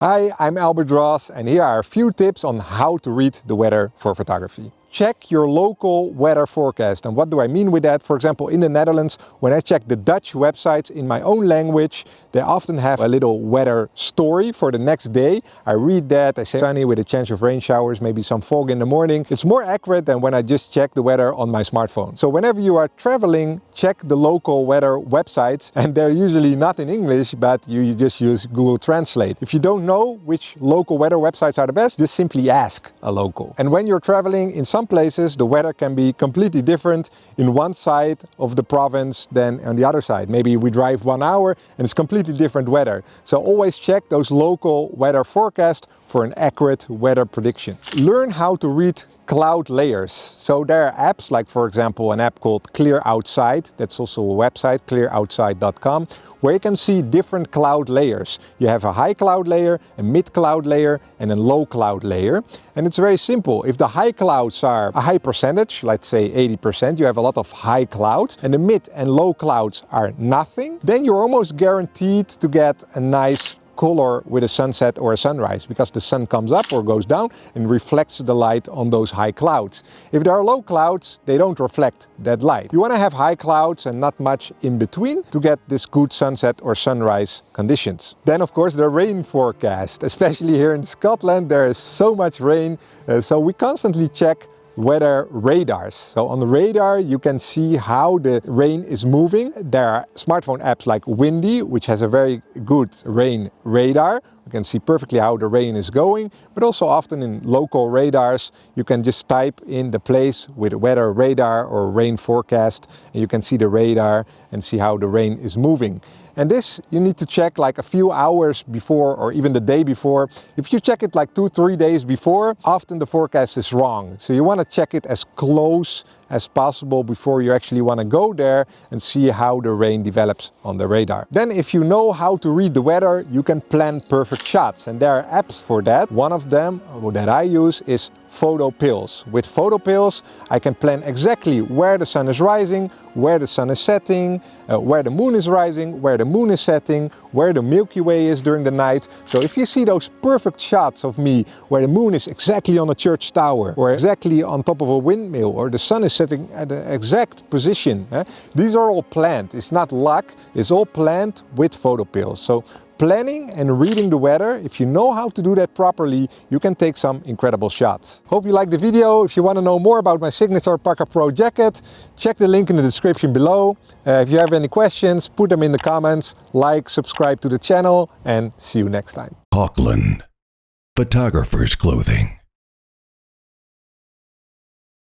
Hi, I'm Albert Dros and here are a few tips on how to read the weather for photography. Check your local weather forecast. And what do I mean with that? For example, in the Netherlands, when I check the Dutch websites in my own language, they often have a little weather story for the next day. I read that, I say sunny with a chance of rain showers, maybe some fog in the morning. It's more accurate than when I just check the weather on my smartphone. So whenever you are traveling, check the local weather websites, and they're usually not in English, but you just use Google Translate. If you don't know which local weather websites are the best, just simply ask a local. And when you're traveling, in some places the weather can be completely different in one side of the province than on the other side. Maybe we drive 1 hour and it's completely different weather. So always check those local weather forecasts for an accurate weather prediction. Learn how to read cloud layers. So there are apps like, for example, an app called Clear Outside. That's also a website, clearoutside.com, where you can see different cloud layers. You have a high cloud layer, a mid cloud layer, and a low cloud layer. And it's very simple. If the high clouds are a high percentage, let's say 80%, you have a lot of high clouds, and the mid and low clouds are nothing, then you're almost guaranteed to get a nice color with a sunset or a sunrise, because the sun comes up or goes down and reflects the light on those high clouds. If there are low clouds, they don't reflect that light. You want to have high clouds and not much in between to get this good sunset or sunrise conditions. Then of course the rain forecast, especially here in Scotland, there is so much rain, so we constantly check weather radars. So on the radar you can see how the rain is moving. There are smartphone apps like Windy, which has a very good rain radar. You can see perfectly how the rain is going, but also often in local radars you can just type in the place with weather radar or rain forecast, and you can see the radar and see how the rain is moving. And this you need to check like a few hours before or even the day before. If you check it like 2-3 days before, often the forecast is wrong. So you want to check it as close as possible before you actually want to go there and see how the rain develops on the radar. Then if you know how to read the weather, you can plan perfect shots, and there are apps for that. One of them that I use is Photo Pills. With Photo Pills I can plan exactly where the sun is rising, where the sun is setting, where the moon is rising, where the moon is setting, where the Milky Way is during the night. So if you see those perfect shots of me where the moon is exactly on a church tower or exactly on top of a windmill, or the sun is setting at the exact position, these are all planned. It's not luck, it's all planned with Photo Pills. So planning and reading the weather, if you know how to do that properly, you can take some incredible shots. Hope you liked the video. If you want to know more about my signature Parka Pro jacket, check the link in the description below. If you have any questions, put them in the comments, like, subscribe to the channel, and see you next time. Haukland Photographer's Clothing.